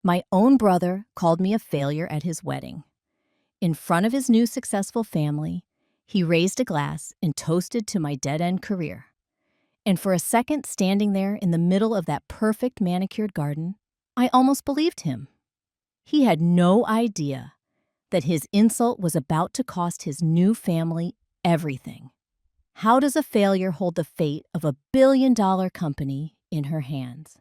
My own brother called me a failure at his wedding. In front of his new successful family, he raised a glass and toasted to my dead-end career. And for a second, standing there in the middle of that perfect manicured garden, I almost believed him. He had no idea that his insult was about to cost his new family everything. How does a failure hold the fate of a billion-dollar company in her hands?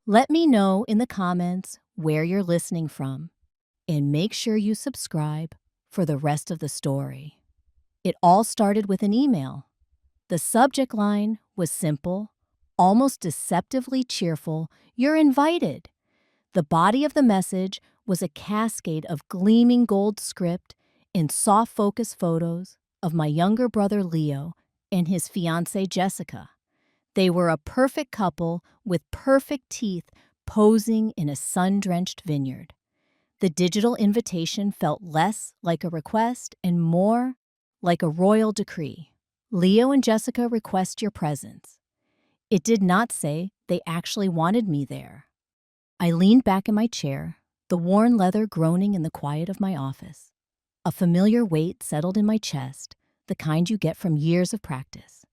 Let me know in the comments where you're listening from, and make sure you subscribe for the rest of the story. It all started with an email. The subject line was simple, almost deceptively cheerful. "You're invited." The body of the message was a cascade of gleaming gold script and soft focus photos of my younger brother Leo and his fiancée Jessica. They were a perfect couple with perfect teeth posing in a sun-drenched vineyard. The digital invitation felt less like a request and more like a royal decree. "Leo and Jessica request your presence." It did not say they actually wanted me there. I leaned back in my chair, the worn leather groaning in the quiet of my office. A familiar weight settled in my chest, the kind you get from years of practice.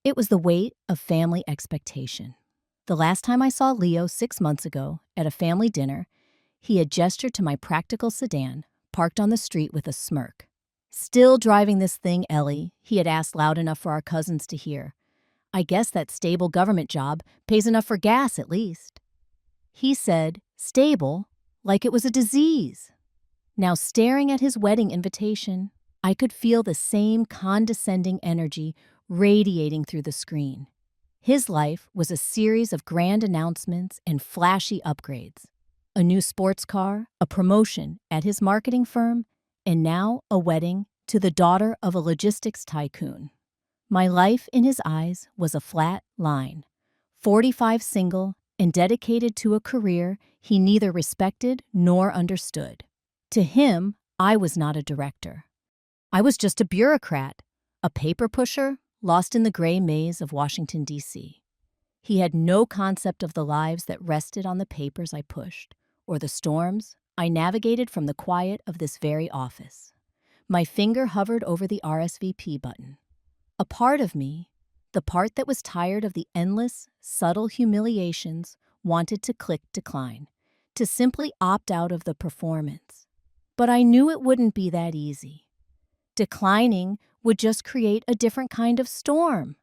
It was the weight of family expectation. The last time I saw Leo 6 months ago at a family dinner, he had gestured to my practical sedan, parked on the street with a smirk. "Still driving this thing, Ellie," he had asked loud enough for our cousins to hear. "I guess that stable government job pays enough for gas at least." He said, stable, like it was a disease. Now, staring at his wedding invitation, I could feel the same condescending energy radiating through the screen. His life was a series of grand announcements and flashy upgrades. A new sports car, a promotion at his marketing firm, and now a wedding to the daughter of a logistics tycoon. My life in his eyes was a flat line, 45 single and dedicated to a career he neither respected nor understood. To him, I was not a director. I was just a bureaucrat, a paper pusher lost in the gray maze of Washington, D.C. He had no concept of the lives that rested on the papers I pushed, or the storms I navigated from the quiet of this very office. My finger hovered over the RSVP button. A part of me, the part that was tired of the endless, subtle humiliations, wanted to click decline, to simply opt out of the performance. But I knew it wouldn't be that easy. Declining would just create a different kind of storm.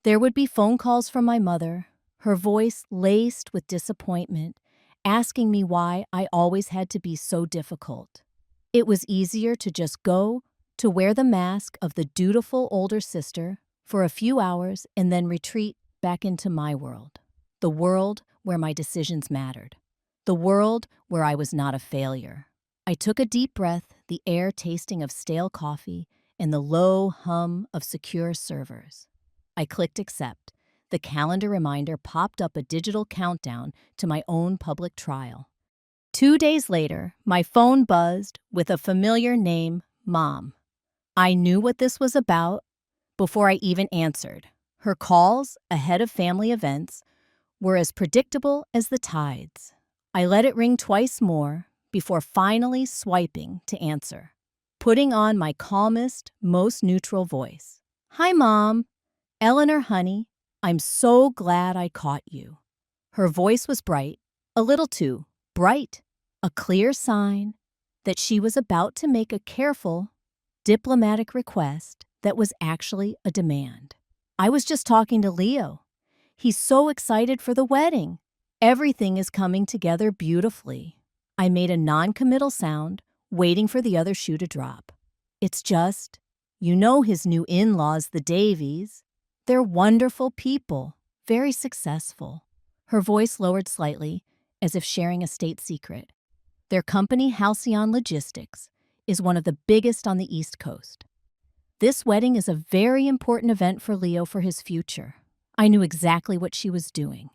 There would be phone calls from my mother, her voice laced with disappointment, asking me why I always had to be so difficult. It was easier to just go, to wear the mask of the dutiful older sister for a few hours and then retreat back into my world, the world where my decisions mattered, the world where I was not a failure. I took a deep breath, the air tasting of stale coffee and the low hum of secure servers. I clicked accept. The calendar reminder popped up a digital countdown to my own public trial. 2 days later, my phone buzzed with a familiar name, Mom. I knew what this was about before I even answered. Her calls, ahead of family events, were as predictable as the tides. I let it ring twice more before finally swiping to answer, putting on my calmest, most neutral voice. "Hi, Mom. Eleanor, honey. I'm so glad I caught you." Her voice was bright, a little too bright, a clear sign that she was about to make a careful, diplomatic request that was actually a demand. "I was just talking to Leo. He's so excited for the wedding. Everything is coming together beautifully." I made a non-committal sound, waiting for the other shoe to drop. "It's just, you know his new in-laws, the Davies. They're wonderful people, very successful." Her voice lowered slightly, as if sharing a state secret. "Their company, Halcyon Logistics, is one of the biggest on the East Coast. This wedding is a very important event for Leo for his future." I knew exactly what she was doing.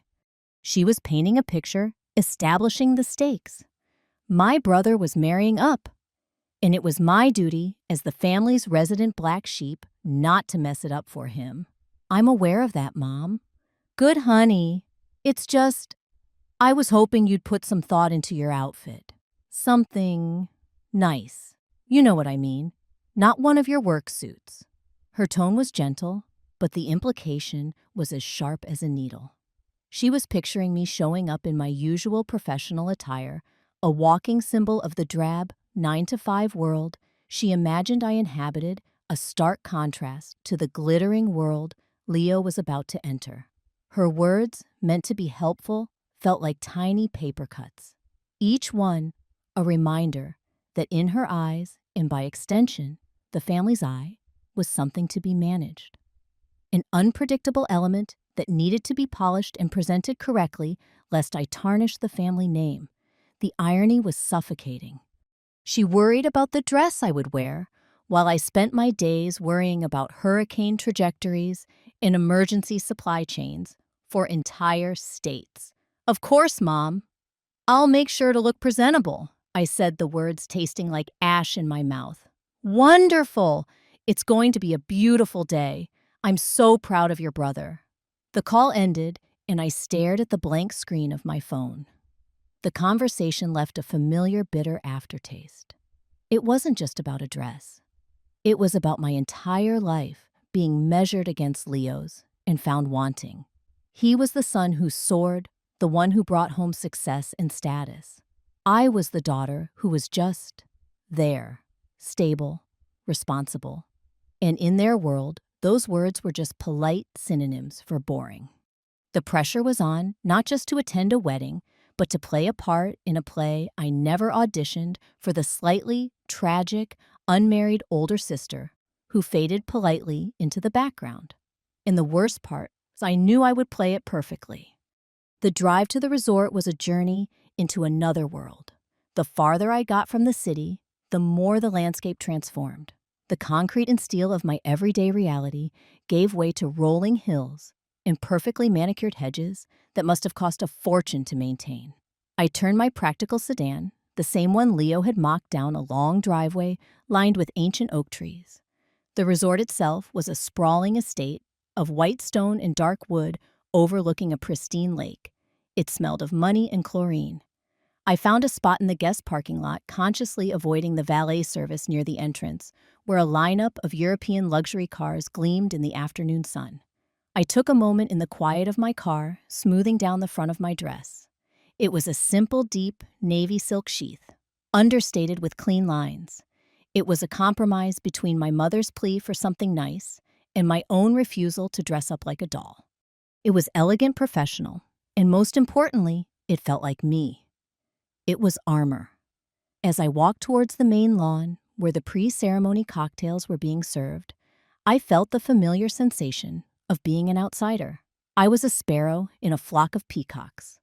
She was painting a picture, establishing the stakes. My brother was marrying up, and it was my duty as the family's resident black sheep not to mess it up for him. "I'm aware of that, Mom." "Good, honey. It's just..." I was hoping you'd put some thought into your outfit. Something nice. You know what I mean. Not one of your work suits." Her tone was gentle, but the implication was as sharp as a needle. She was picturing me showing up in my usual professional attire, a walking symbol of the drab, 9-to-5 world she imagined I inhabited, a stark contrast to the glittering world Leo was about to enter. Her words, meant to be helpful, felt like tiny paper cuts. Each one a reminder that in her eyes, and by extension, the family's eye, was something to be managed. An unpredictable element that needed to be polished and presented correctly lest I tarnish the family name. The irony was suffocating. She worried about the dress I would wear, while I spent my days worrying about hurricane trajectories and emergency supply chains for entire states. "Of course, Mom. I'll make sure to look presentable," I said, the words tasting like ash in my mouth. "Wonderful! It's going to be a beautiful day. I'm so proud of your brother." The call ended, and I stared at the blank screen of my phone. The conversation left a familiar bitter aftertaste. It wasn't just about a dress. It was about my entire life being measured against Leo's and found wanting. He was the son who soared, the one who brought home success and status. I was the daughter who was just there, stable, responsible. And in their world, those words were just polite synonyms for boring. The pressure was on, not just to attend a wedding, but to play a part in a play I never auditioned for, the slightly tragic, unmarried older sister who faded politely into the background. And the worst part is I knew I would play it perfectly. The drive to the resort was a journey into another world. The farther I got from the city, the more the landscape transformed. The concrete and steel of my everyday reality gave way to rolling hills and perfectly manicured hedges that must have cost a fortune to maintain. I turned my practical sedan, the same one Leo had mocked, down a long driveway lined with ancient oak trees. The resort itself was a sprawling estate of white stone and dark wood overlooking a pristine lake. It smelled of money and chlorine. I found a spot in the guest parking lot, consciously avoiding the valet service near the entrance, where a lineup of European luxury cars gleamed in the afternoon sun. I took a moment in the quiet of my car, smoothing down the front of my dress. It was a simple, deep, navy silk sheath, understated with clean lines. It was a compromise between my mother's plea for something nice and my own refusal to dress up like a doll. It was elegant, professional, and most importantly, it felt like me. It was armor. As I walked towards the main lawn, where the pre-ceremony cocktails were being served, I felt the familiar sensation of being an outsider. I was a sparrow in a flock of peacocks.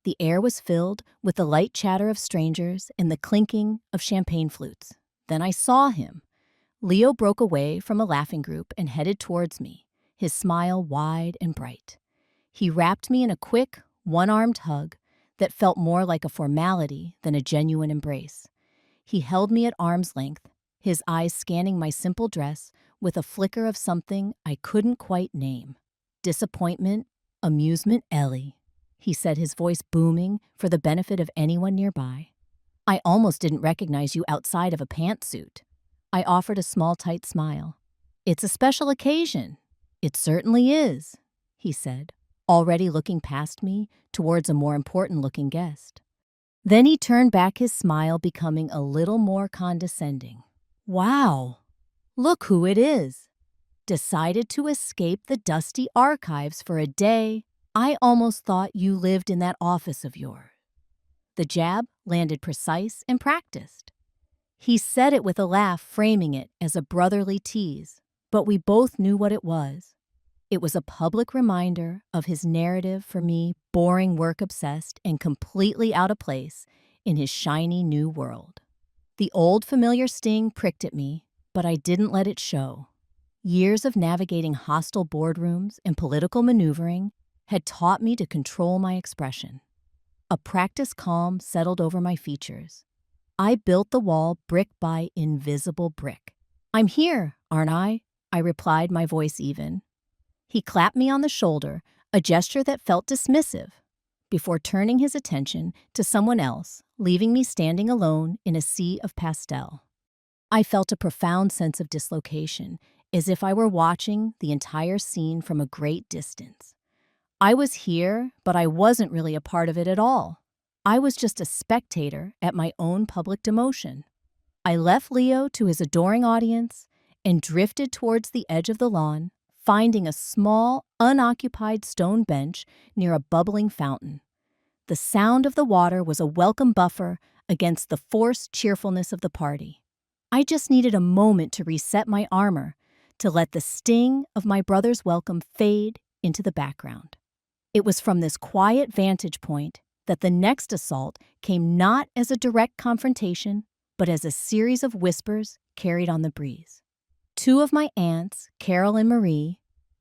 The air was filled with the light chatter of strangers and the clinking of champagne flutes. Then I saw him. Leo broke away from a laughing group and headed towards me, his smile wide and bright. He wrapped me in a quick, one-armed hug that felt more like a formality than a genuine embrace. He held me at arm's length, his eyes scanning my simple dress with a flicker of something I couldn't quite name. Disappointment, amusement, Ellie, he said, his voice booming for the benefit of anyone nearby. "I almost didn't recognize you outside of a pantsuit." I offered a small, tight smile. "It's a special occasion." "It certainly is," he said, already looking past me towards a more important-looking guest. Then he turned back, his smile becoming a little more condescending. "Wow, look who it is. Decided to escape the dusty archives for a day. I almost thought you lived in that office of yours." The jab landed precise and practiced. He said it with a laugh, framing it as a brotherly tease, but we both knew what it was. It was a public reminder of his narrative for me, boring, work-obsessed, and completely out of place in his shiny new world. The old familiar sting pricked at me, but I didn't let it show. Years of navigating hostile boardrooms and political maneuvering had taught me to control my expression. A practiced calm settled over my features. I built the wall brick by invisible brick. "I'm here, aren't I?" I replied, my voice even. He clapped me on the shoulder, a gesture that felt dismissive, before turning his attention to someone else, leaving me standing alone in a sea of pastel. I felt a profound sense of dislocation, as if I were watching the entire scene from a great distance. I was here, but I wasn't really a part of it at all. I was just a spectator at my own public demotion. I left Leo to his adoring audience and drifted towards the edge of the lawn, finding a small, unoccupied stone bench near a bubbling fountain. The sound of the water was a welcome buffer against the forced cheerfulness of the party. I just needed a moment to reset my armor, to let the sting of my brother's welcome fade into the background. It was from this quiet vantage point that the next assault came, not as a direct confrontation, but as a series of whispers carried on the breeze. Two of my aunts, Carol and Marie,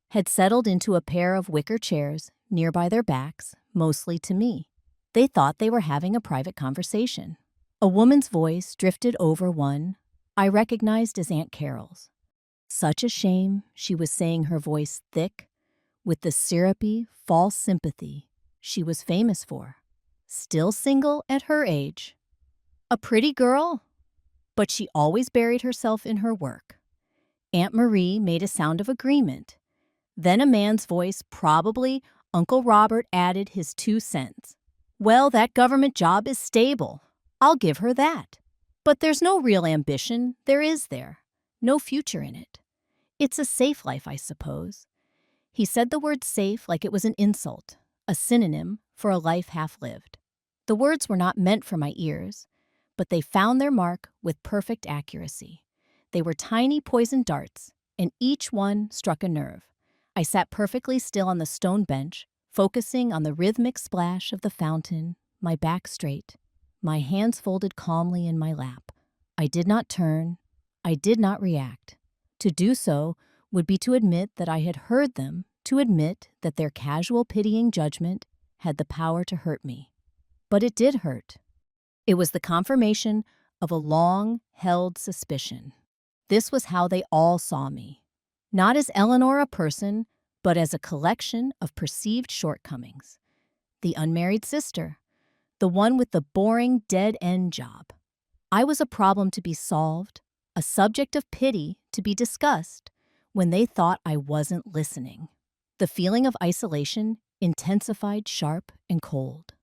had settled into a pair of wicker chairs nearby their backs, mostly to me. They thought they were having a private conversation. A woman's voice drifted over one I recognized as Aunt Carol's. Such a shame she was saying, her voice thick, with the syrupy, false sympathy she was famous for. Still single at her age. A pretty girl, but she always buried herself in her work. Aunt Marie made a sound of agreement. Then a man's voice, probably Uncle Robert, added his 2 cents. Well, that government job is stable. I'll give her that. But there's no real ambition, is there? No future in it. It's a safe life, I suppose. He said the word safe like it was an insult, a synonym for a life half-lived. The words were not meant for my ears, but they found their mark with perfect accuracy. They were tiny poison darts, and each one struck a nerve. I sat perfectly still on the stone bench, focusing on the rhythmic splash of the fountain, my back straight, my hands folded calmly in my lap. I did not turn. I did not react. To do so would be to admit that I had heard them, to admit that their casual pitying judgment had the power to hurt me. But it did hurt. It was the confirmation of a long-held suspicion. This was how they all saw me. Not as Eleanor, a person, but as a collection of perceived shortcomings. The unmarried sister. The one with the boring, dead-end job. I was a problem to be solved, a subject of pity to be discussed, when they thought I wasn't listening. The feeling of isolation intensified sharp and cold.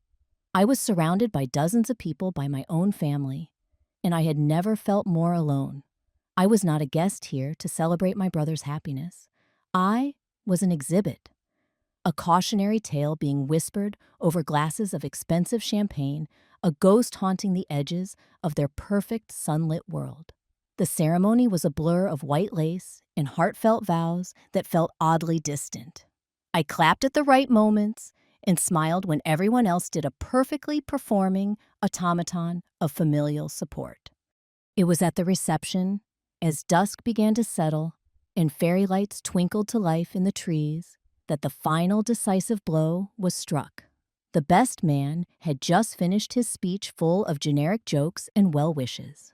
I was surrounded by dozens of people by my own family, and I had never felt more alone. I was not a guest here to celebrate my brother's happiness. I was an exhibit, a cautionary tale being whispered over glasses of expensive champagne, a ghost haunting the edges of their perfect sunlit world. The ceremony was a blur of white lace and heartfelt vows that felt oddly distant. I clapped at the right moments and smiled when everyone else did a perfectly performing automaton of familial support. It was at the reception, as dusk began to settle and fairy lights twinkled to life in the trees, that the final decisive blow was struck. The best man had just finished his speech full of generic jokes and well wishes.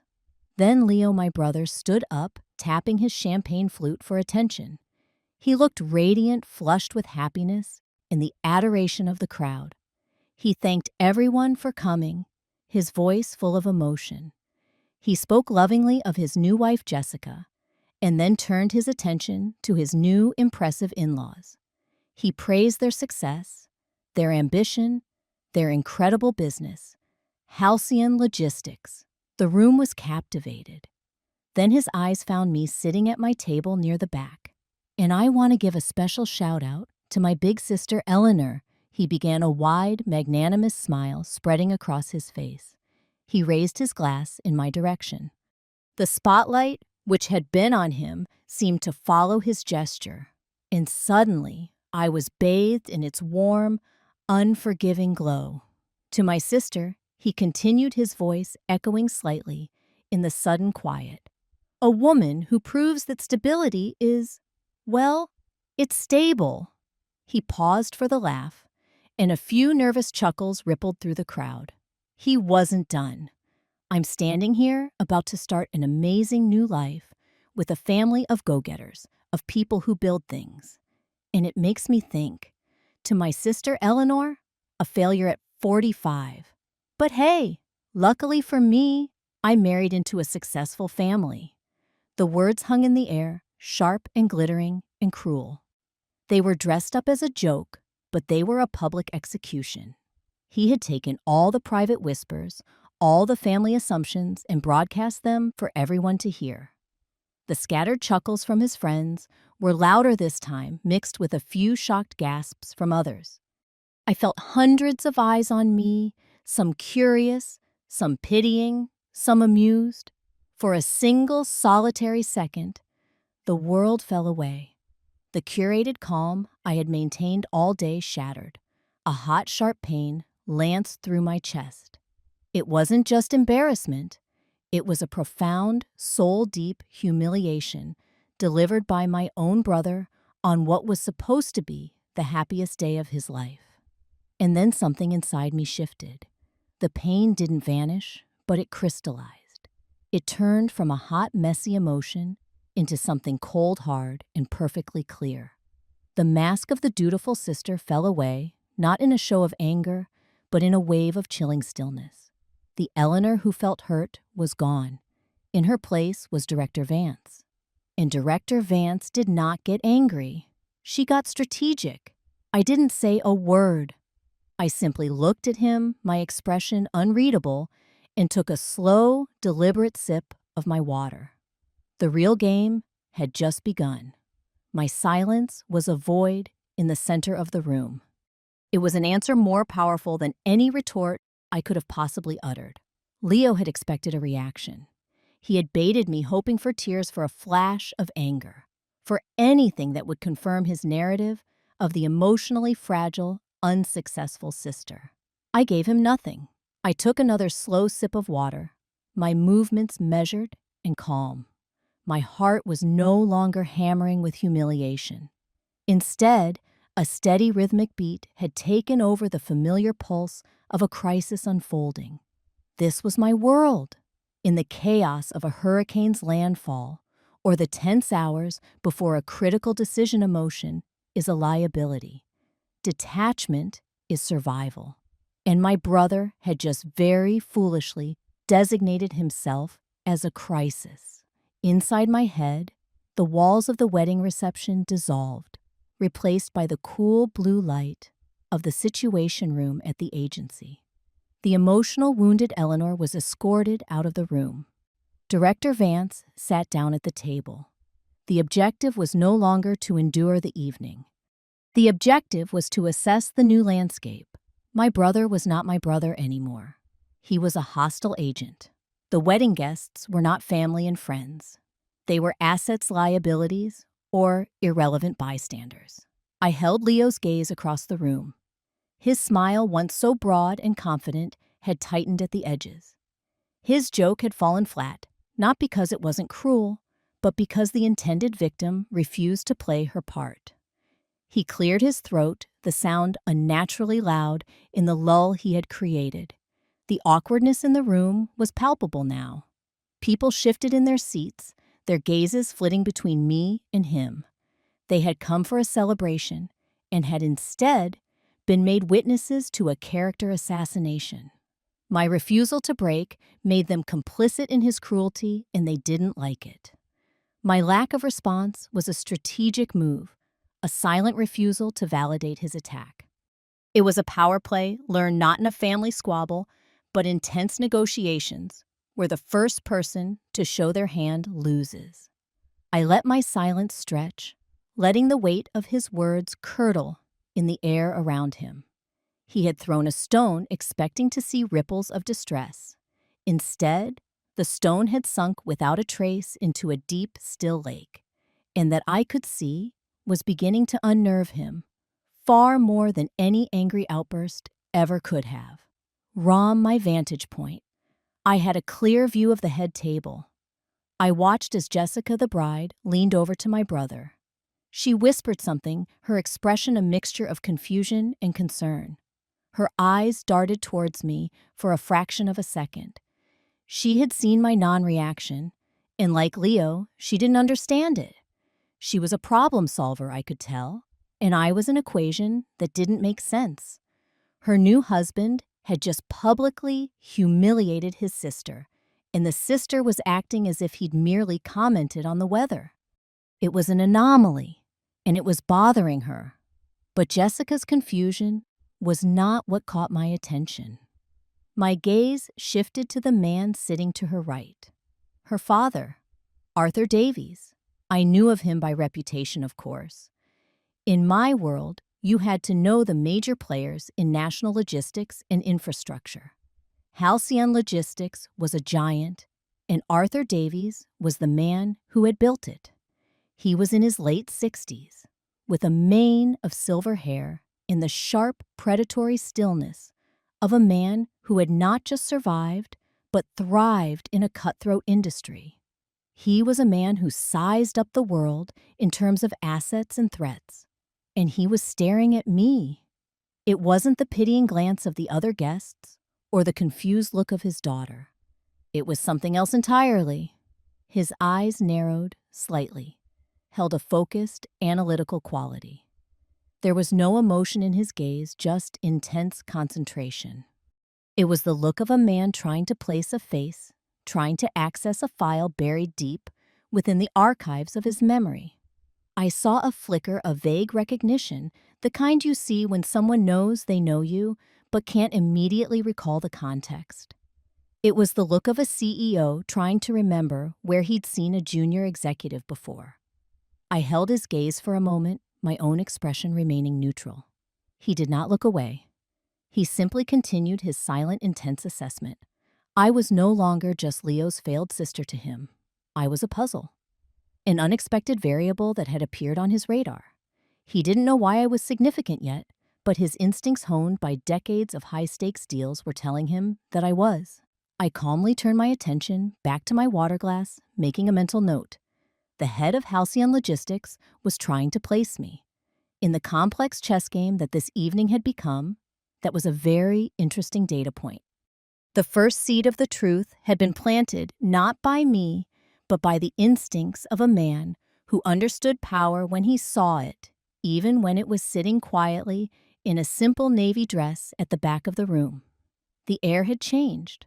Then Leo, my brother, stood up, tapping his champagne flute for attention. He looked radiant, flushed with happiness and the adoration of the crowd. He thanked everyone for coming, his voice full of emotion. He spoke lovingly of his new wife, Jessica, and then turned his attention to his new, impressive in-laws. He praised their success, their ambition, their incredible business, halcyon logistics. The room was captivated. Then his eyes found me sitting at my table near the back. And I want to give a special shout-out to my big sister, Eleanor. He began, a wide, magnanimous smile spreading across his face. He raised his glass in my direction. The spotlight, which had been on him, seemed to follow his gesture. And suddenly, I was bathed in its warm, unforgiving glow. To my sister, he continued, his voice echoing slightly in the sudden quiet. A woman who proves that stability is, well, it's stable. He paused for the laugh, and a few nervous chuckles rippled through the crowd. He wasn't done. I'm standing here about to start an amazing new life with a family of go-getters, of people who build things. And it makes me think, to my sister Eleanor, a failure at 45. But hey, luckily for me, I married into a successful family. The words hung in the air, sharp and glittering and cruel. They were dressed up as a joke, but they were a public execution. He had taken all the private whispers, all the family assumptions, and broadcast them for everyone to hear. The scattered chuckles from his friends were louder this time, mixed with a few shocked gasps from others. I felt hundreds of eyes on me, some curious, some pitying, some amused. For a single solitary second, the world fell away. The curated calm I had maintained all day shattered. A hot, sharp pain lanced through my chest. It wasn't just embarrassment. It was a profound, soul-deep humiliation delivered by my own brother on what was supposed to be the happiest day of his life. And then something inside me shifted. The pain didn't vanish, but it crystallized. It turned from a hot, messy emotion into something cold, hard, and perfectly clear. The mask of the dutiful sister fell away, not in a show of anger, but in a wave of chilling stillness. The Eleanor who felt hurt was gone. In her place was Director Vance. And Director Vance did not get angry. She got strategic. I didn't say a word. I simply looked at him, my expression unreadable, and took a slow, deliberate sip of my water. The real game had just begun. My silence was a void in the center of the room. It was an answer more powerful than any retort I could have possibly uttered. Leo had expected a reaction. He had baited me, hoping for tears, for a flash of anger, for anything that would confirm his narrative of the emotionally fragile, unsuccessful sister. I gave him nothing. I took another slow sip of water, my movements measured and calm. My heart was no longer hammering with humiliation. Instead, a steady rhythmic beat had taken over the familiar pulse of a crisis unfolding. This was my world. In the chaos of a hurricane's landfall, or the tense hours before a critical decision, emotion is a liability. Detachment is survival. And my brother had just very foolishly designated himself as a crisis. Inside my head, the walls of the wedding reception dissolved, replaced by the cool blue light of the situation room at the agency. The emotional wounded Eleanor was escorted out of the room. Director Vance sat down at the table. The objective was no longer to endure the evening. The objective was to assess the new landscape. My brother was not my brother anymore. He was a hostile agent. The wedding guests were not family and friends. They were assets, liabilities, or irrelevant bystanders. I held Leo's gaze across the room. His smile, once so broad and confident, had tightened at the edges. His joke had fallen flat, not because it wasn't cruel, but because the intended victim refused to play her part. He cleared his throat, the sound unnaturally loud in the lull he had created. The awkwardness in the room was palpable now. People shifted in their seats, their gazes flitting between me and him. They had come for a celebration and had instead been made witnesses to a character assassination. My refusal to break made them complicit in his cruelty, and they didn't like it. My lack of response was a strategic move, a silent refusal to validate his attack. It was a power play learned not in a family squabble, but in tense negotiations, where the first person to show their hand loses. I let my silence stretch, letting the weight of his words curdle in the air around him. He had thrown a stone expecting to see ripples of distress. Instead, the stone had sunk without a trace into a deep, still lake, and that I could see was beginning to unnerve him, far more than any angry outburst ever could have. From my vantage point, I had a clear view of the head table. I watched as Jessica, the bride, leaned over to my brother. She whispered something, her expression a mixture of confusion and concern. Her eyes darted towards me for a fraction of a second. She had seen my non-reaction, and like Leo, she didn't understand it. She was a problem solver, I could tell, and I was an equation that didn't make sense. Her new husband had just publicly humiliated his sister, and the sister was acting as if he'd merely commented on the weather. It was an anomaly, and it was bothering her. But Jessica's confusion was not what caught my attention. My gaze shifted to the man sitting to her right. Her father, Arthur Davies. I knew of him by reputation, of course. In my world, you had to know the major players in national logistics and infrastructure. Halcyon Logistics was a giant, and Arthur Davies was the man who had built it. He was in his late 60s, with a mane of silver hair and the sharp, predatory stillness of a man who had not just survived, but thrived in a cutthroat industry. He was a man who sized up the world in terms of assets and threats, and he was staring at me. It wasn't the pitying glance of the other guests or the confused look of his daughter. It was something else entirely. His eyes narrowed slightly, held a focused, analytical quality. There was no emotion in his gaze, just intense concentration. It was the look of a man trying to place a face, trying to access a file buried deep within the archives of his memory. I saw a flicker of vague recognition, the kind you see when someone knows they know you, but can't immediately recall the context. It was the look of a CEO trying to remember where he'd seen a junior executive before. I held his gaze for a moment, my own expression remaining neutral. He did not look away. He simply continued his silent, intense assessment. I was no longer just Leo's failed sister to him. I was a puzzle, an unexpected variable that had appeared on his radar. He didn't know why I was significant yet, but his instincts honed by decades of high-stakes deals were telling him that I was. I calmly turned my attention back to my water glass, making a mental note. The head of Halcyon Logistics was trying to place me. In the complex chess game that this evening had become, that was a very interesting data point. The first seed of the truth had been planted not by me, but by the instincts of a man who understood power when he saw it, even when it was sitting quietly in a simple navy dress at the back of the room. The air had changed.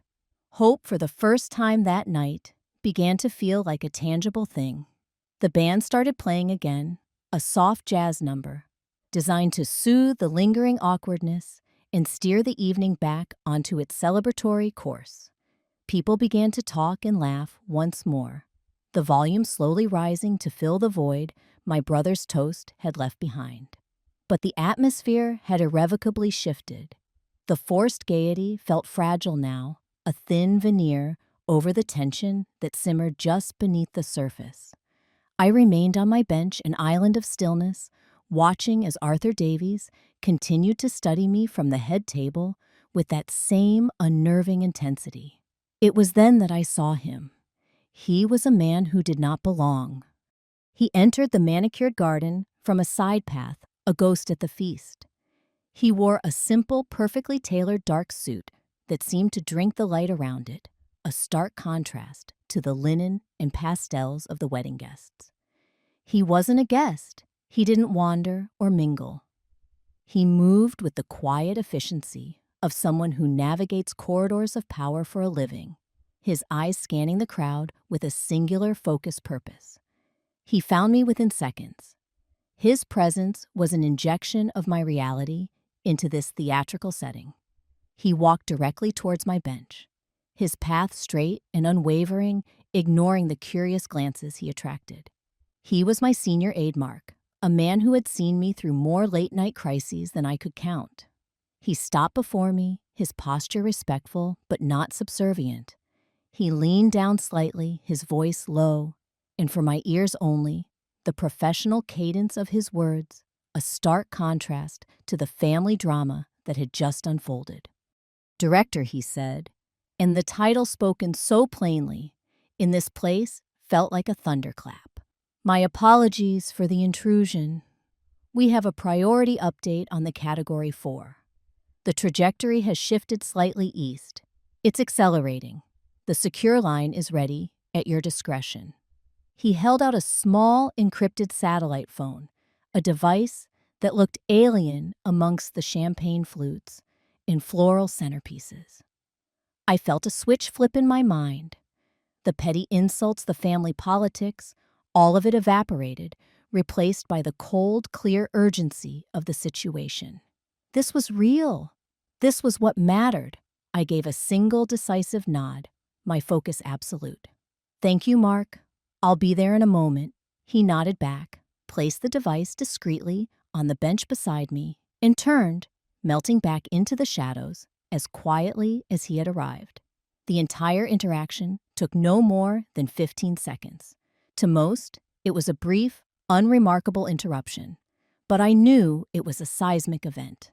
Hope, for the first time that night, began to feel like a tangible thing. The band started playing again, a soft jazz number, designed to soothe the lingering awkwardness and steer the evening back onto its celebratory course. People began to talk and laugh once more, the volume slowly rising to fill the void my brother's toast had left behind. But the atmosphere had irrevocably shifted. The forced gaiety felt fragile now, a thin veneer over the tension that simmered just beneath the surface. I remained on my bench, an island of stillness, watching as Arthur Davies continued to study me from the head table with that same unnerving intensity. It was then that I saw him. He was a man who did not belong. He entered the manicured garden from a side path, a ghost at the feast. He wore a simple, perfectly tailored dark suit that seemed to drink the light around it, a stark contrast to the linen and pastels of the wedding guests. He wasn't a guest. He didn't wander or mingle. He moved with the quiet efficiency of someone who navigates corridors of power for a living, his eyes scanning the crowd with a singular focused purpose. He found me within seconds. His presence was an injection of my reality into this theatrical setting. He walked directly towards my bench, his path straight and unwavering, ignoring the curious glances he attracted. He was my senior aide Mark, a man who had seen me through more late-night crises than I could count. He stopped before me, his posture respectful but not subservient. He leaned down slightly, his voice low, and for my ears only, the professional cadence of his words, a stark contrast to the family drama that had just unfolded. "Director," he said, and the title spoken so plainly, in this place felt like a thunderclap. "My apologies for the intrusion. We have a priority update on the Category 4. The trajectory has shifted slightly east. It's accelerating. The secure line is ready at your discretion." He held out a small, encrypted satellite phone, a device that looked alien amongst the champagne flutes, in floral centerpieces. I felt a switch flip in my mind. The petty insults, the family politics, all of it evaporated, replaced by the cold, clear urgency of the situation. This was real. This was what mattered. I gave a single decisive nod, my focus absolute. "Thank you, Mark. I'll be there in a moment." He nodded back, placed the device discreetly on the bench beside me, and turned, melting back into the shadows as quietly as he had arrived. The entire interaction took no more than 15 seconds. To most, it was a brief, unremarkable interruption, but I knew it was a seismic event.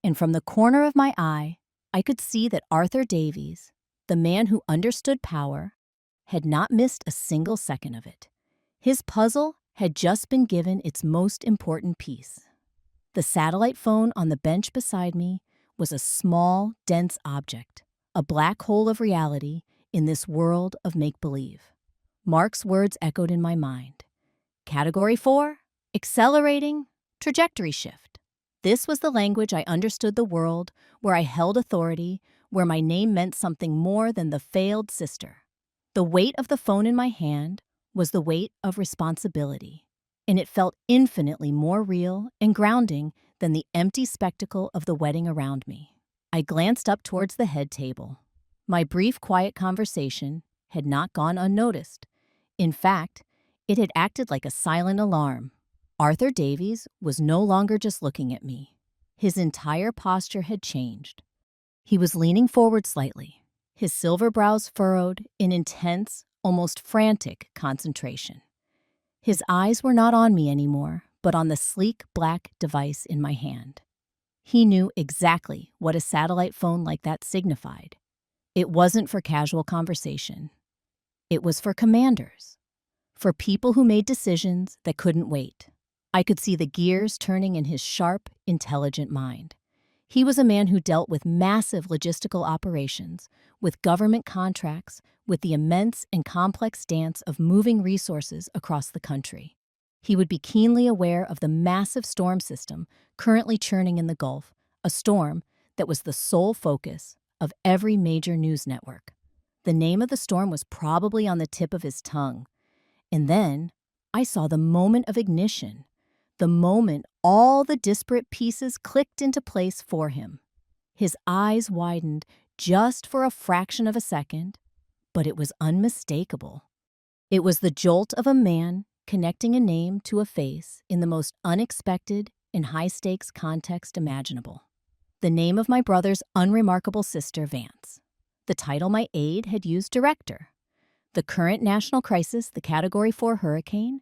And from the corner of my eye, I could see that Arthur Davies, the man who understood power, had not missed a single second of it. His puzzle had just been given its most important piece. The satellite phone on the bench beside me was a small, dense object, a black hole of reality in this world of make-believe. Mark's words echoed in my mind. Category 4, accelerating, trajectory shift. This was the language I understood the world, where I held authority, where my name meant something more than the failed sister. The weight of the phone in my hand was the weight of responsibility, and it felt infinitely more real and grounding than the empty spectacle of the wedding around me. I glanced up towards the head table. My brief, quiet conversation had not gone unnoticed. In fact, it had acted like a silent alarm. Arthur Davies was no longer just looking at me. His entire posture had changed. He was leaning forward slightly, his silver brows furrowed in intense, almost frantic concentration. His eyes were not on me anymore, but on the sleek black device in my hand. He knew exactly what a satellite phone like that signified. It wasn't for casual conversation. It was for commanders, for people who made decisions that couldn't wait. I could see the gears turning in his sharp, intelligent mind. He was a man who dealt with massive logistical operations, with government contracts, with the immense and complex dance of moving resources across the country. He would be keenly aware of the massive storm system currently churning in the Gulf, a storm that was the sole focus of every major news network. The name of the storm was probably on the tip of his tongue. And then I saw the moment of ignition, the moment all the disparate pieces clicked into place for him. His eyes widened just for a fraction of a second, but it was unmistakable. It was the jolt of a man connecting a name to a face in the most unexpected and high-stakes context imaginable. The name of my brother's unremarkable sister, Vance. The title my aide had used, director. The current national crisis, the Category 4 hurricane.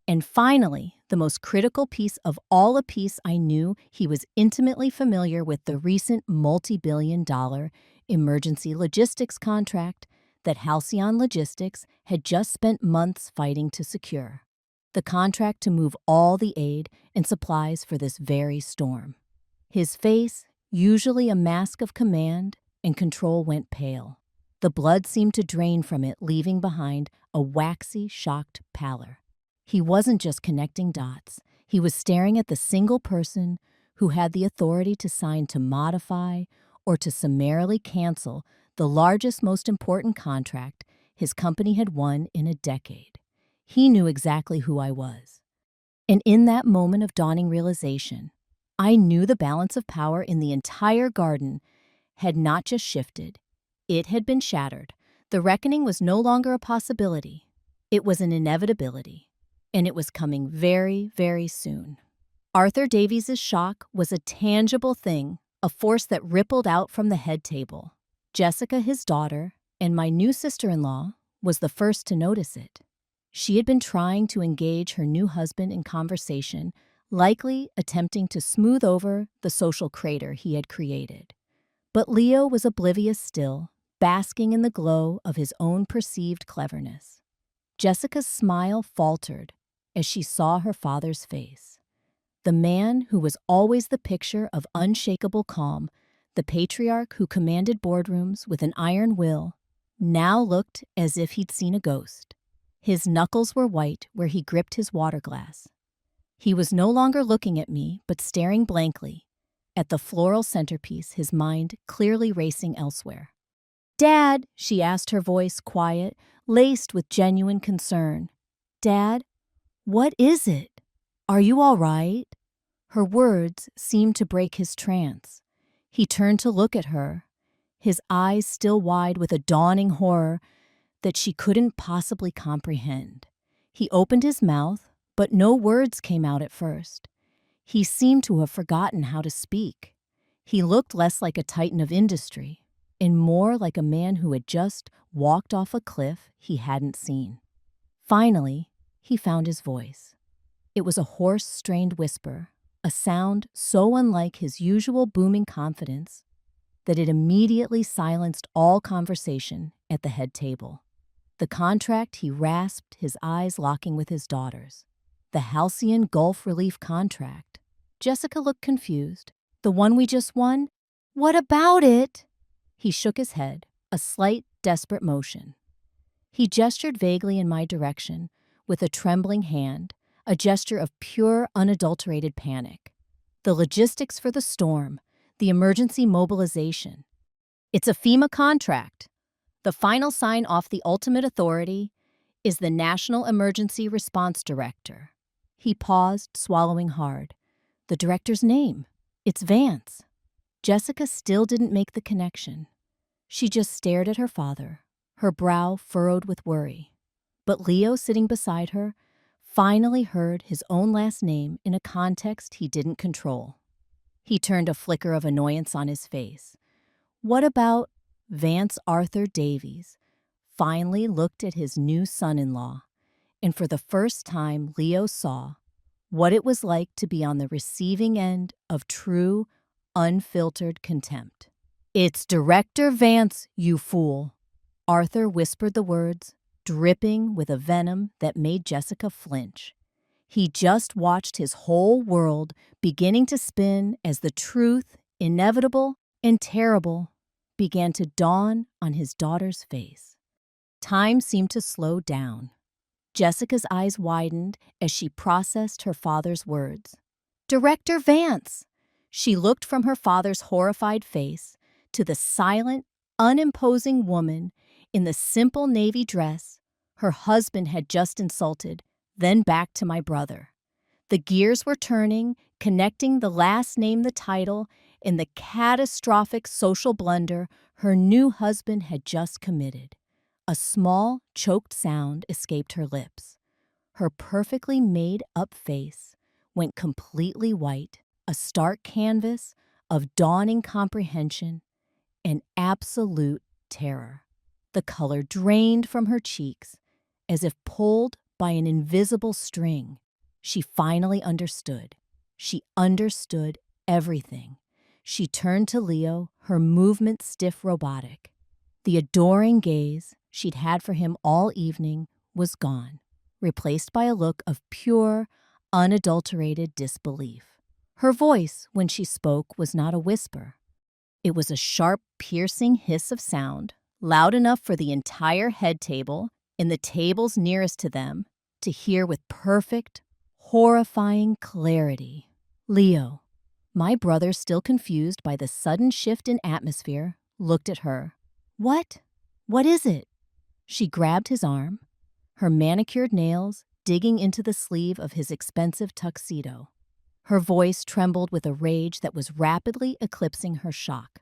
And finally, the most critical piece of all, a piece I knew he was intimately familiar with, the recent multi-billion-dollar emergency logistics contract that Halcyon Logistics had just spent months fighting to secure. The contract to move all the aid and supplies for this very storm. His face, usually a mask of command and control, went pale. The blood seemed to drain from it, leaving behind a waxy, shocked pallor. He wasn't just connecting dots. He was staring at the single person who had the authority to sign, to modify, or to summarily cancel the largest, most important contract his company had won in a decade. He knew exactly who I was. And in that moment of dawning realization, I knew the balance of power in the entire garden had not just shifted, it had been shattered. The reckoning was no longer a possibility. It was an inevitability. And it was coming very, very soon. Arthur Davies' shock was a tangible thing, a force that rippled out from the head table. Jessica, his daughter, and my new sister-in-law, was the first to notice it. She had been trying to engage her new husband in conversation, likely attempting to smooth over the social crater he had created. But Leo was oblivious still, basking in the glow of his own perceived cleverness. Jessica's smile faltered as she saw her father's face. The man who was always the picture of unshakable calm, the patriarch who commanded boardrooms with an iron will, now looked as if he'd seen a ghost. His knuckles were white where he gripped his water glass. He was no longer looking at me, but staring blankly, at the floral centerpiece, his mind clearly racing elsewhere. "Dad," she asked, her voice quiet, laced with genuine concern. "Dad, what is it? Are you all right?" Her words seemed to break his trance. He turned to look at her, his eyes still wide with a dawning horror that she couldn't possibly comprehend. He opened his mouth, but no words came out at first. He seemed to have forgotten how to speak. He looked less like a titan of industry and more like a man who had just walked off a cliff he hadn't seen. Finally, he found his voice. It was a hoarse, strained whisper, a sound so unlike his usual booming confidence that it immediately silenced all conversation at the head table. The contract, he rasped, his eyes locking with his daughter's. The Halcyon Gulf Relief contract. Jessica looked confused. "The one we just won? What about it?" He shook his head, a slight, desperate motion. He gestured vaguely in my direction with a trembling hand, a gesture of pure, unadulterated panic. "The logistics for the storm, the emergency mobilization. It's a FEMA contract. The final sign off, the ultimate authority, is the National Emergency Response Director." He paused, swallowing hard. The director's name. It's Vance. Jessica still didn't make the connection. She just stared at her father, her brow furrowed with worry. But Leo, sitting beside her, finally heard his own last name in a context he didn't control. He turned a flicker of annoyance on his face. What about Vance Arthur Davies? Finally looked at his new son-in-law, and for the first time Leo saw what it was like to be on the receiving end of true, unfiltered contempt. "It's Director Vance, you fool." Arthur whispered the words, dripping with a venom that made Jessica flinch. He just watched his whole world beginning to spin as the truth, inevitable and terrible, began to dawn on his daughter's face. Time seemed to slow down. Jessica's eyes widened as she processed her father's words. "Director Vance!" She looked from her father's horrified face to the silent, unimposing woman in the simple navy dress her husband had just insulted, then back to my brother. The gears were turning, connecting the last name, the title, and the catastrophic social blunder her new husband had just committed. A small, choked sound escaped her lips. Her perfectly made-up face went completely white, a stark canvas of dawning comprehension and absolute terror. The color drained from her cheeks as if pulled by an invisible string. She finally understood. She understood everything. She turned to Leo, her movement stiff, robotic. The adoring gaze she'd had for him all evening was gone, replaced by a look of pure, unadulterated disbelief. Her voice, when she spoke, was not a whisper. It was a sharp, piercing hiss of sound, loud enough for the entire head table and the tables nearest to them to hear with perfect, horrifying clarity. Leo, my brother, still confused by the sudden shift in atmosphere, looked at her. "What? What is it?" She grabbed his arm, her manicured nails digging into the sleeve of his expensive tuxedo. Her voice trembled with a rage that was rapidly eclipsing her shock.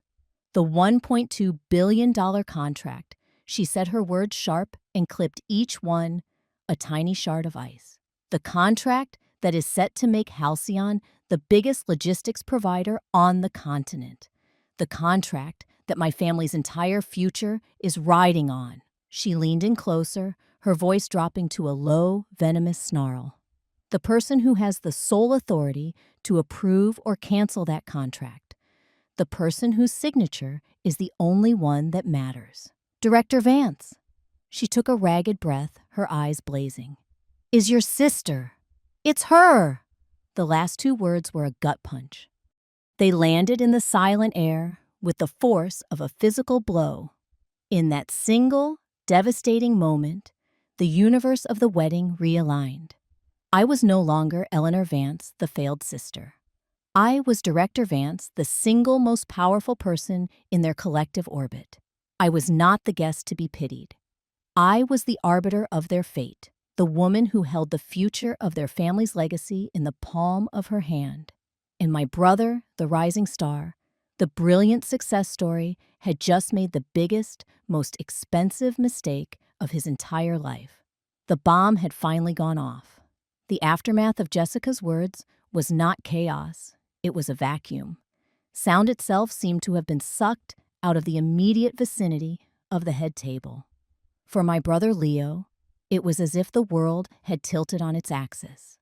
"The $1.2 billion contract." She said her words sharp and clipped each one a tiny shard of ice. "The contract that is set to make Halcyon the biggest logistics provider on the continent. The contract that my family's entire future is riding on." She leaned in closer, her voice dropping to a low, venomous snarl. "The person who has the sole authority to approve or cancel that contract. The person whose signature is the only one that matters. Director Vance." She took a ragged breath, her eyes blazing. "Is your sister. It's her." The last two words were a gut punch. They landed in the silent air with the force of a physical blow. In that single, devastating moment, the universe of the wedding realigned. I was no longer Eleanor Vance, the failed sister. I was Director Vance, the single most powerful person in their collective orbit. I was not the guest to be pitied. I was the arbiter of their fate, the woman who held the future of their family's legacy in the palm of her hand. And my brother, the rising star, the brilliant success story, had just made the biggest, most expensive mistake of his entire life. The bomb had finally gone off. The aftermath of Jessica's words was not chaos, it was a vacuum. Sound itself seemed to have been sucked out of the immediate vicinity of the head table. For my brother Leo, it was as if the world had tilted on its axis.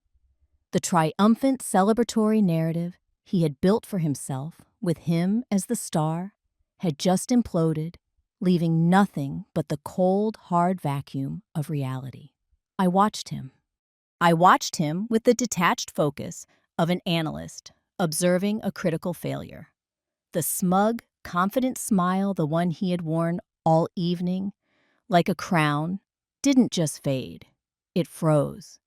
The triumphant celebratory narrative he had built for himself, with him as the star, had just imploded, leaving nothing but the cold, hard vacuum of reality. I watched him. I watched him with the detached focus of an analyst observing a critical failure. The smug, confident smile, the one he had worn all evening, like a crown, didn't just fade. It froze.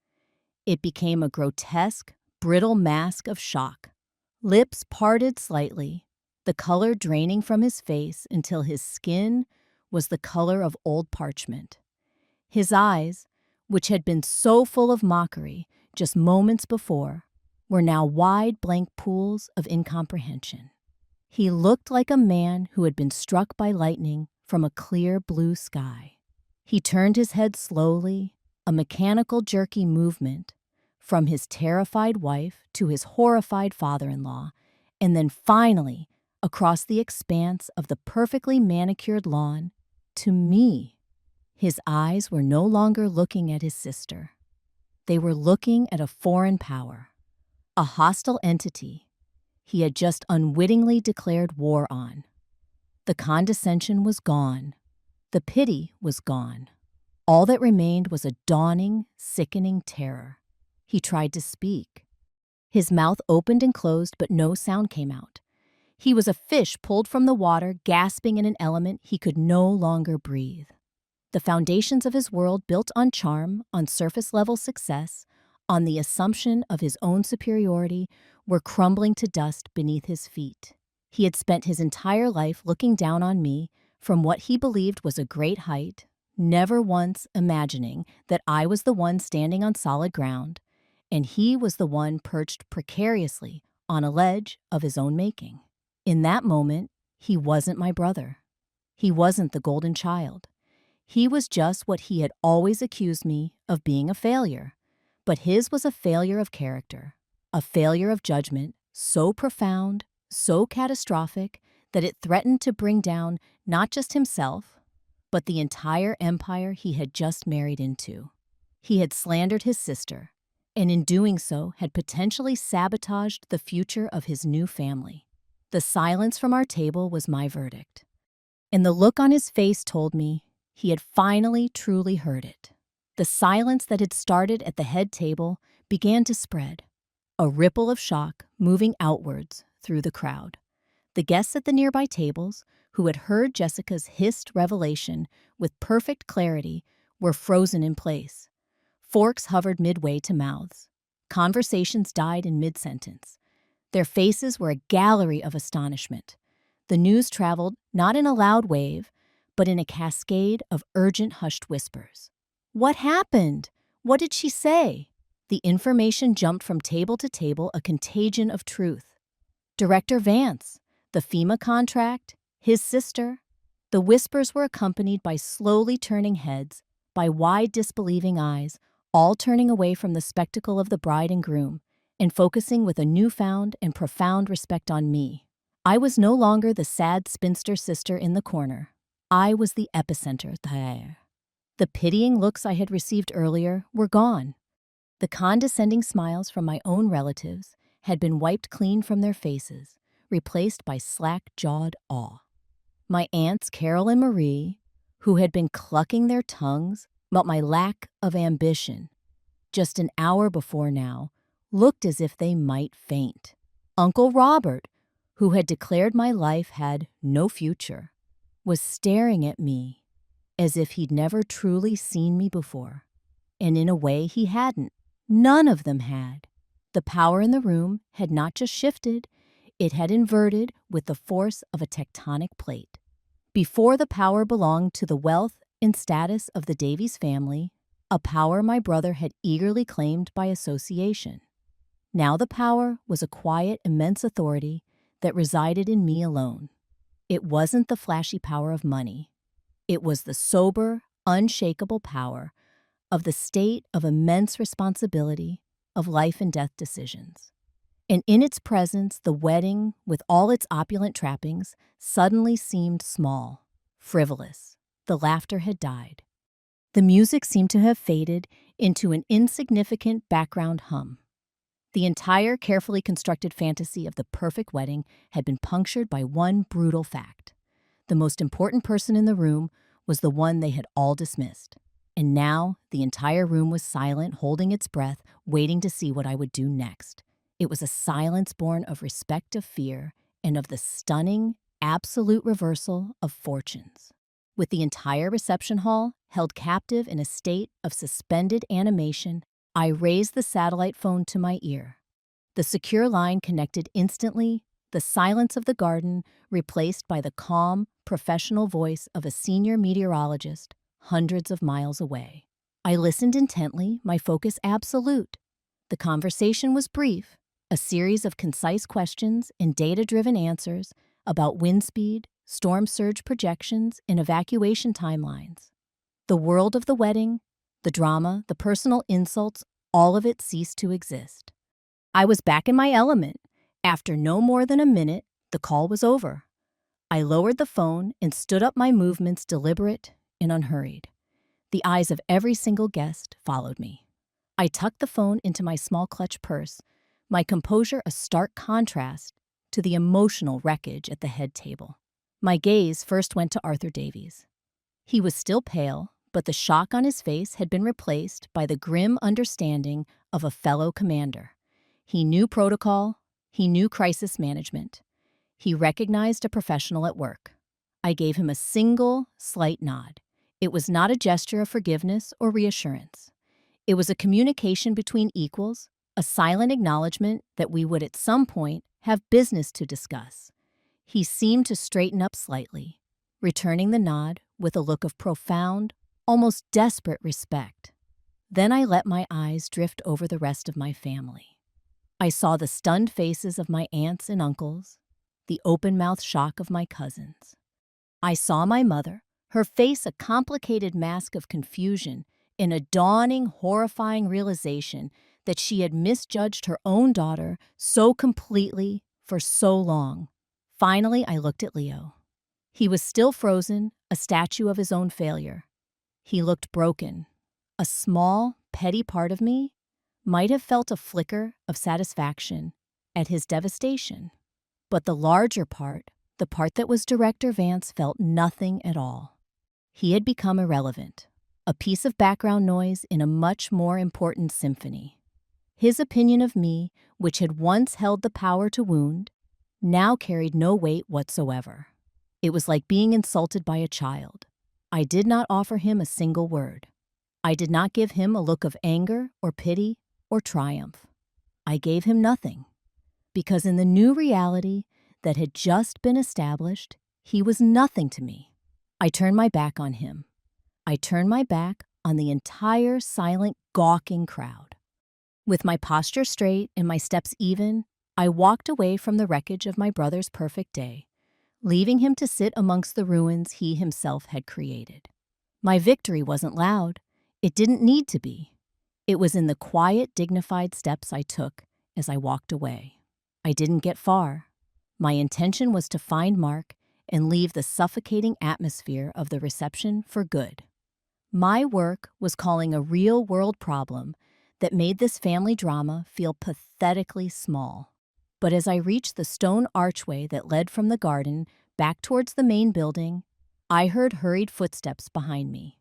It became a grotesque, brittle mask of shock. Lips parted slightly, the color draining from his face until his skin was the color of old parchment. His eyes, which had been so full of mockery just moments before, were now wide blank pools of incomprehension. He looked like a man who had been struck by lightning from a clear blue sky. He turned his head slowly, a mechanical jerky movement, from his terrified wife to his horrified father-in-law, and then finally across the expanse of the perfectly manicured lawn to me. His eyes were no longer looking at his sister. They were looking at a foreign power, a hostile entity he had just unwittingly declared war on. The condescension was gone. The pity was gone. All that remained was a dawning, sickening terror. He tried to speak. His mouth opened and closed, but no sound came out. He was a fish pulled from the water, gasping in an element he could no longer breathe. The foundations of his world, built on charm, on surface-level success, on the assumption of his own superiority, were crumbling to dust beneath his feet. He had spent his entire life looking down on me from what he believed was a great height, never once imagining that I was the one standing on solid ground, and he was the one perched precariously on a ledge of his own making. In that moment, he wasn't my brother. He wasn't the golden child. He was just what he had always accused me of being, a failure. But his was a failure of character, a failure of judgment so profound, so catastrophic, that it threatened to bring down not just himself, but the entire empire he had just married into. He had slandered his sister, and in doing so had potentially sabotaged the future of his new family. The silence from our table was my verdict, and the look on his face told me he had finally truly heard it. The silence that had started at the head table began to spread, a ripple of shock moving outwards through the crowd. The guests at the nearby tables, who had heard Jessica's hissed revelation with perfect clarity, were frozen in place. Forks hovered midway to mouths. Conversations died in mid-sentence. Their faces were a gallery of astonishment. The news traveled not in a loud wave, but in a cascade of urgent hushed whispers. What happened? What did she say? The information jumped from table to table, a contagion of truth. Director Vance, the FEMA contract, his sister. The whispers were accompanied by slowly turning heads, by wide disbelieving eyes, all turning away from the spectacle of the bride and groom and focusing with a newfound and profound respect on me. I was no longer the sad spinster sister in the corner. I was the epicenter there. The pitying looks I had received earlier were gone. The condescending smiles from my own relatives had been wiped clean from their faces, replaced by slack-jawed awe. My aunts Carol and Marie, who had been clucking their tongues about my lack of ambition just an hour before now, looked as if they might faint. Uncle Robert, who had declared my life had no future, was staring at me as if he'd never truly seen me before. And in a way he hadn't. None of them had. The power in the room had not just shifted, it had inverted with the force of a tectonic plate. Before, the power belonged to the wealth and status of the Davies family, a power my brother had eagerly claimed by association. Now the power was a quiet, immense authority that resided in me alone. It wasn't the flashy power of money. It was the sober, unshakable power of the state of immense responsibility of life and death decisions. And in its presence, the wedding, with all its opulent trappings, suddenly seemed small, frivolous. The laughter had died. The music seemed to have faded into an insignificant background hum. The entire carefully constructed fantasy of the perfect wedding had been punctured by one brutal fact. The most important person in the room was the one they had all dismissed. And now the entire room was silent, holding its breath, waiting to see what I would do next. It was a silence born of respect, of fear, and of the stunning, absolute reversal of fortunes. With the entire reception hall held captive in a state of suspended animation, I raised the satellite phone to my ear. The secure line connected instantly, the silence of the garden replaced by the calm, professional voice of a senior meteorologist hundreds of miles away. I listened intently, my focus absolute. The conversation was brief, a series of concise questions and data-driven answers about wind speed, storm surge projections, and evacuation timelines. The world of the wedding, the drama, the personal insults, all of it ceased to exist. I was back in my element. After no more than a minute, the call was over. I lowered the phone and stood up, my movements deliberate and unhurried. The eyes of every single guest followed me. I tucked the phone into my small clutch purse, my composure a stark contrast to the emotional wreckage at the head table. My gaze first went to Arthur Davies. He was still pale, but the shock on his face had been replaced by the grim understanding of a fellow commander. He knew protocol, he knew crisis management. He recognized a professional at work. I gave him a single, slight nod. It was not a gesture of forgiveness or reassurance. It was a communication between equals, a silent acknowledgement that we would at some point have business to discuss. He seemed to straighten up slightly, returning the nod with a look of profound, almost desperate respect. Then I let my eyes drift over the rest of my family. I saw the stunned faces of my aunts and uncles, the open-mouthed shock of my cousins. I saw my mother, her face a complicated mask of confusion, in a dawning, horrifying realization that she had misjudged her own daughter so completely for so long. Finally, I looked at Leo. He was still frozen, a statue of his own failure. He looked broken. A small, petty part of me might have felt a flicker of satisfaction at his devastation. But the larger part, the part that was Director Vance, felt nothing at all. He had become irrelevant, a piece of background noise in a much more important symphony. His opinion of me, which had once held the power to wound, now carried no weight whatsoever. It was like being insulted by a child. I did not offer him a single word. I did not give him a look of anger or pity or triumph. I gave him nothing, because in the new reality that had just been established, he was nothing to me. I turned my back on him. I turned my back on the entire silent, gawking crowd. With my posture straight and my steps even, I walked away from the wreckage of my brother's perfect day, leaving him to sit amongst the ruins he himself had created. My victory wasn't loud. It didn't need to be. It was in the quiet, dignified steps I took as I walked away. I didn't get far. My intention was to find Mark and leave the suffocating atmosphere of the reception for good. My work was calling a real-world problem that made this family drama feel pathetically small. But as I reached the stone archway that led from the garden back towards the main building, I heard hurried footsteps behind me.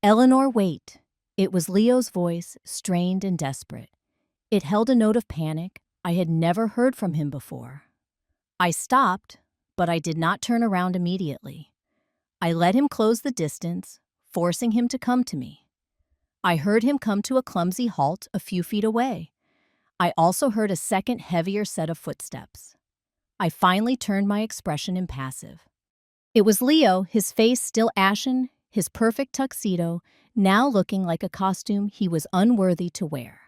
"Eleanor, wait." It was Leo's voice, strained and desperate. It held a note of panic I had never heard from him before. I stopped, but I did not turn around immediately. I let him close the distance, forcing him to come to me. I heard him come to a clumsy halt a few feet away. I also heard a second, heavier set of footsteps. I finally turned my expression impassive. It was Leo, his face still ashen, his perfect tuxedo, now looking like a costume he was unworthy to wear.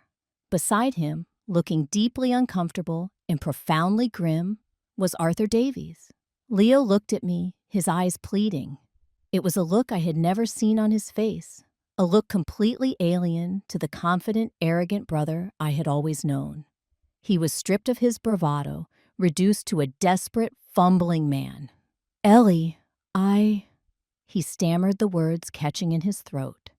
Beside him, looking deeply uncomfortable and profoundly grim, was Arthur Davies. Leo looked at me, his eyes pleading. It was a look I had never seen on his face, a look completely alien to the confident, arrogant brother I had always known. He was stripped of his bravado, reduced to a desperate, fumbling man. "Ellie, He stammered the words catching in his throat.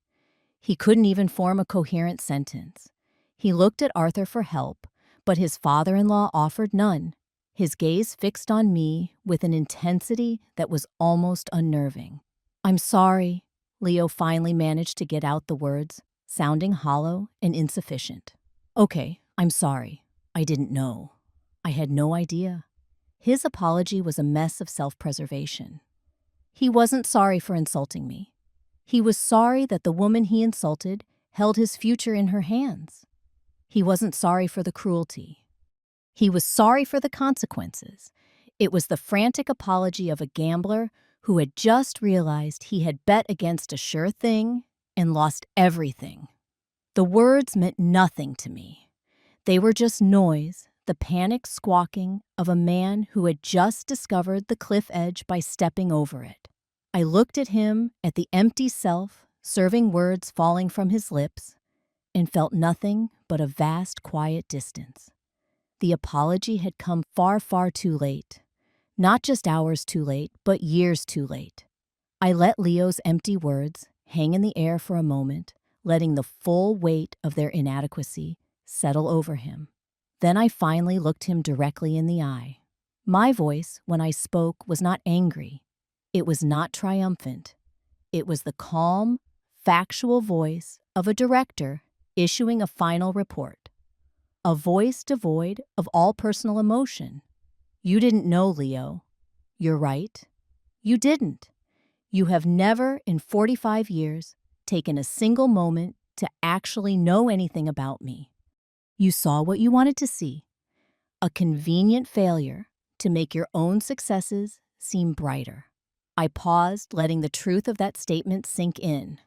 He couldn't even form a coherent sentence. He looked at Arthur for help, but his father-in-law offered none, his gaze fixed on me with an intensity that was almost unnerving. "I'm sorry," Leo finally managed to get out the words, sounding hollow and insufficient. "Okay, I'm sorry. I didn't know. I had no idea." His apology was a mess of self-preservation. He wasn't sorry for insulting me. He was sorry that the woman he insulted held his future in her hands. He wasn't sorry for the cruelty. He was sorry for the consequences. It was the frantic apology of a gambler who had just realized he had bet against a sure thing and lost everything. The words meant nothing to me. They were just noise, the panic squawking of a man who had just discovered the cliff edge by stepping over it. I looked at him, at the empty self, serving words falling from his lips, and felt nothing but a vast, quiet distance. The apology had come far, far too late. Not just hours too late, but years too late. I let Leo's empty words hang in the air for a moment, letting the full weight of their inadequacy settle over him. Then I finally looked him directly in the eye. My voice, when I spoke, was not angry. It was not triumphant. It was the calm, factual voice of a director issuing a final report. A voice devoid of all personal emotion. "You didn't know, Leo. You're right. You didn't. You have never, in 45 years, taken a single moment to actually know anything about me. You saw what you wanted to see. A convenient failure to make your own successes seem brighter." I paused, letting the truth of that statement sink in.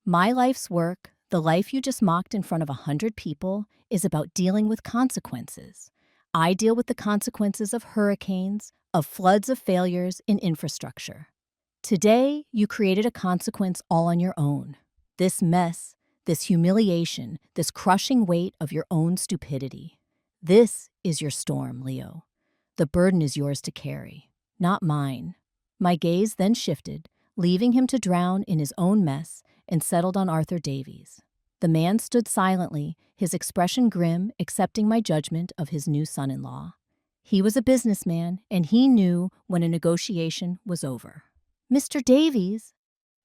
My life's work, the life you just mocked in front of 100 people, is about dealing with consequences. I deal with the consequences of hurricanes, of floods of failures in infrastructure. Today, you created a consequence all on your own. This mess, this humiliation, this crushing weight of your own stupidity. This is your storm, Leo. The burden is yours to carry, not mine. My gaze then shifted, leaving him to drown in his own mess, and settled on Arthur Davies. The man stood silently, his expression grim, accepting my judgment of his new son-in-law. He was a businessman, and he knew when a negotiation was over. "Mr. Davies,"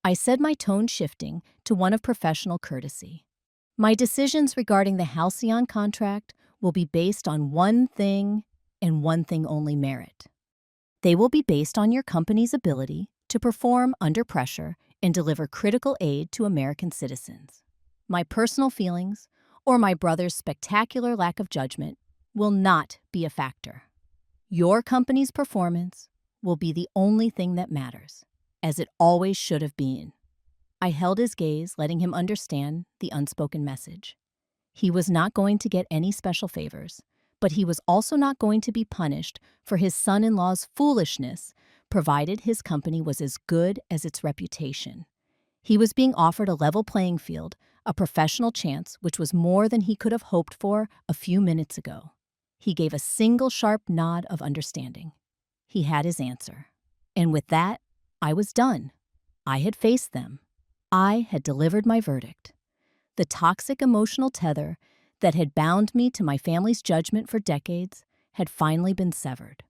I said, my tone shifting to one of professional courtesy. "My decisions regarding the Halcyon contract will be based on one thing and one thing only: merit. They will be based on your company's ability to perform under pressure and deliver critical aid to American citizens. My personal feelings or my brother's spectacular lack of judgment will not be a factor. Your company's performance will be the only thing that matters, as it always should have been." I held his gaze, letting him understand the unspoken message. He was not going to get any special favors, but he was also not going to be punished for his son-in-law's foolishness, provided his company was as good as its reputation. He was being offered a level playing field, a professional chance, which was more than he could have hoped for a few minutes ago. He gave a single sharp nod of understanding. He had his answer. And with that, I was done. I had faced them. I had delivered my verdict. The toxic emotional tether that had bound me to my family's judgment for decades had finally been severed.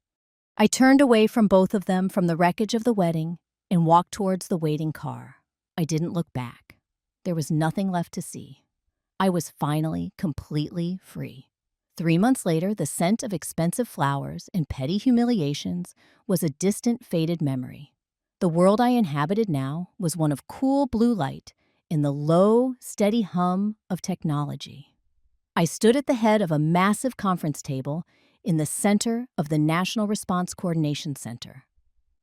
I turned away from both of them, from the wreckage of the wedding, and walked towards the waiting car. I didn't look back. There was nothing left to see. I was finally completely free. 3 months later, the scent of expensive flowers and petty humiliations was a distant, faded memory. The world I inhabited now was one of cool blue light and the low, steady hum of technology. I stood at the head of a massive conference table in the center of the National Response Coordination Center.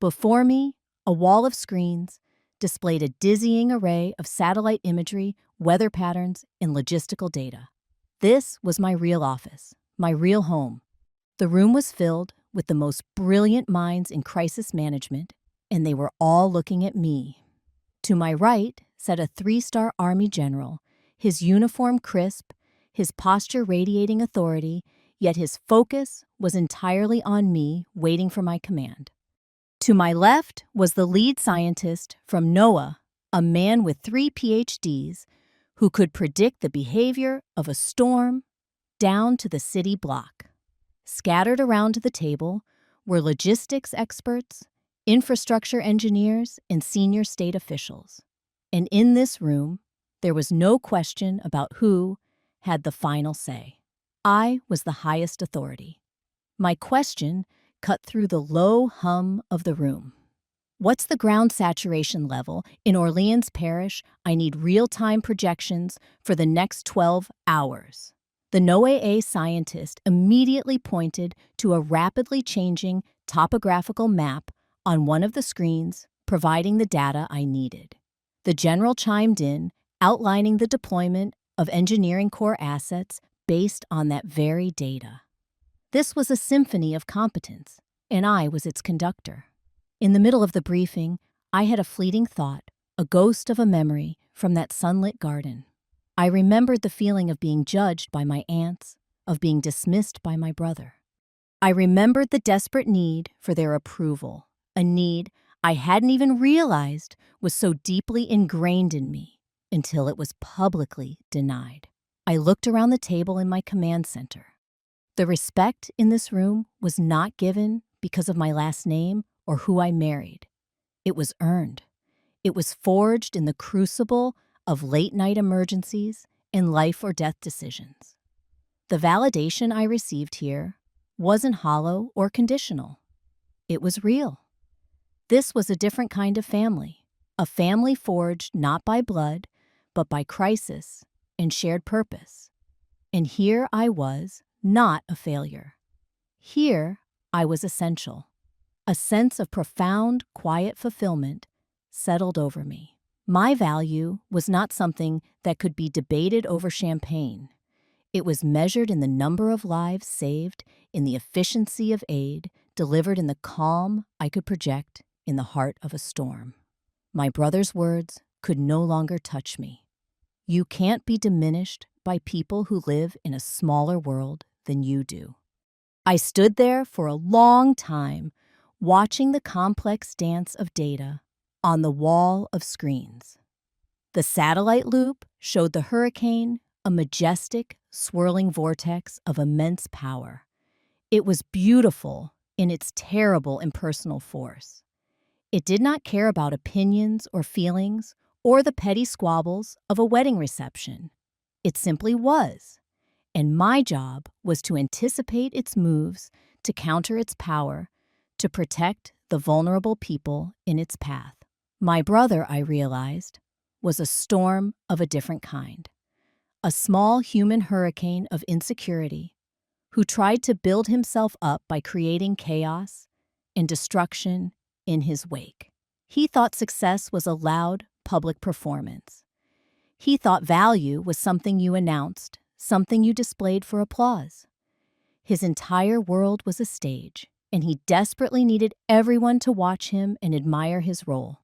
Before me, a wall of screens displayed a dizzying array of satellite imagery, weather patterns, and logistical data. This was my real office, my real home. The room was filled with the most brilliant minds in crisis management, and they were all looking at me. To my right sat a 3-star Army general, his uniform crisp, his posture radiating authority, yet his focus was entirely on me, waiting for my command. To my left was the lead scientist from NOAA, a man with 3 PhDs who could predict the behavior of a storm down to the city block. Scattered around the table were logistics experts, infrastructure engineers, and senior state officials. And in this room, there was no question about who had the final say. I was the highest authority. My question cut through the low hum of the room. What's the ground saturation level in Orleans Parish? I need real-time projections for the next 12 hours. The NOAA scientist immediately pointed to a rapidly changing topographical map on one of the screens, providing the data I needed. The general chimed in, outlining the deployment of engineering corps assets based on that very data. This was a symphony of competence, and I was its conductor. In the middle of the briefing, I had a fleeting thought, a ghost of a memory from that sunlit garden. I remembered the feeling of being judged by my aunts, of being dismissed by my brother. I remembered the desperate need for their approval, a need I hadn't even realized was so deeply ingrained in me until it was publicly denied. I looked around the table in my command center. The respect in this room was not given because of my last name or who I married. It was earned. It was forged in the crucible of late-night emergencies and life or death decisions. The validation I received here wasn't hollow or conditional. It was real. This was a different kind of family, a family forged not by blood, but by crisis and shared purpose. And here I was, not a failure. Here I was essential. A sense of profound, quiet fulfillment settled over me. My value was not something that could be debated over champagne. It was measured in the number of lives saved, in the efficiency of aid, delivered in the calm I could project in the heart of a storm. My brother's words could no longer touch me. You can't be diminished by people who live in a smaller world than you do. I stood there for a long time, watching the complex dance of data on the wall of screens. The satellite loop showed the hurricane, a majestic, swirling vortex of immense power. It was beautiful in its terrible impersonal force. It did not care about opinions or feelings or the petty squabbles of a wedding reception. It simply was. And my job was to anticipate its moves, to counter its power, to protect the vulnerable people in its path. My brother, I realized, was a storm of a different kind. A small human hurricane of insecurity who tried to build himself up by creating chaos and destruction in his wake. He thought success was a loud public performance. He thought value was something you announced, something you displayed for applause. His entire world was a stage, and he desperately needed everyone to watch him and admire his role.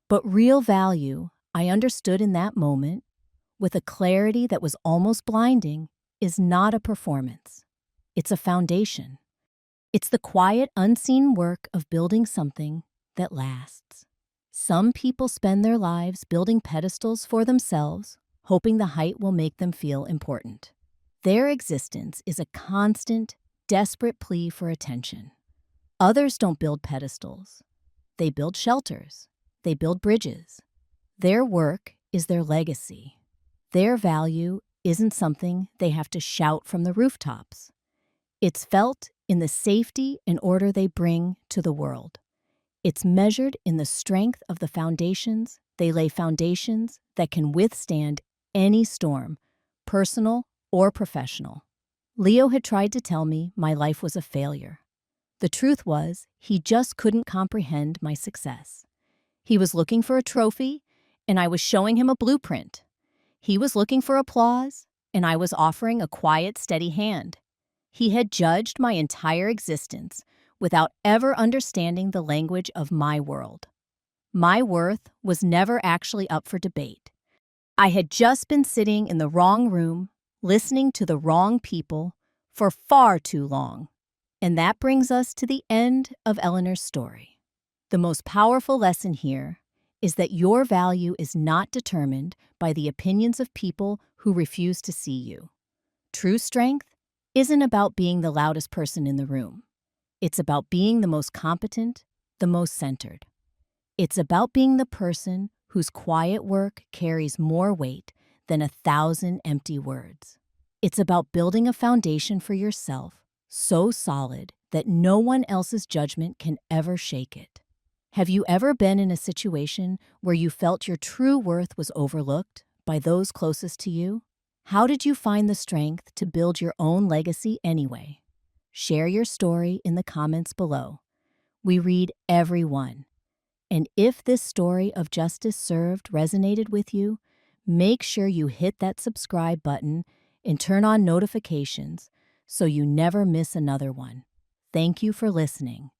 But real value, I understood in that moment, with a clarity that was almost blinding, is not a performance. It's a foundation. It's the quiet, unseen work of building something that lasts. Some people spend their lives building pedestals for themselves, hoping the height will make them feel important. Their existence is a constant, desperate plea for attention. Others don't build pedestals. They build shelters. They build bridges. Their work is their legacy. Their value isn't something they have to shout from the rooftops. It's felt in the safety and order they bring to the world. It's measured in the strength of the foundations. They lay foundations that can withstand any storm, personal or professional. Leo had tried to tell me my life was a failure. The truth was, he just couldn't comprehend my success. He was looking for a trophy, and I was showing him a blueprint. He was looking for applause, and I was offering a quiet, steady hand. He had judged my entire existence without ever understanding the language of my world. My worth was never actually up for debate. I had just been sitting in the wrong room, listening to the wrong people for far too long. And that brings us to the end of Eleanor's story. The most powerful lesson here is that your value is not determined by the opinions of people who refuse to see you. True strength isn't about being the loudest person in the room. It's about being the most competent, the most centered. It's about being the person whose quiet work carries more weight than 1,000 empty words. It's about building a foundation for yourself so solid that no one else's judgment can ever shake it. Have you ever been in a situation where you felt your true worth was overlooked by those closest to you? How did you find the strength to build your own legacy anyway? Share your story in the comments below. We read every one. And if this story of justice served resonated with you, make sure you hit that subscribe button and turn on notifications so you never miss another one. Thank you for listening.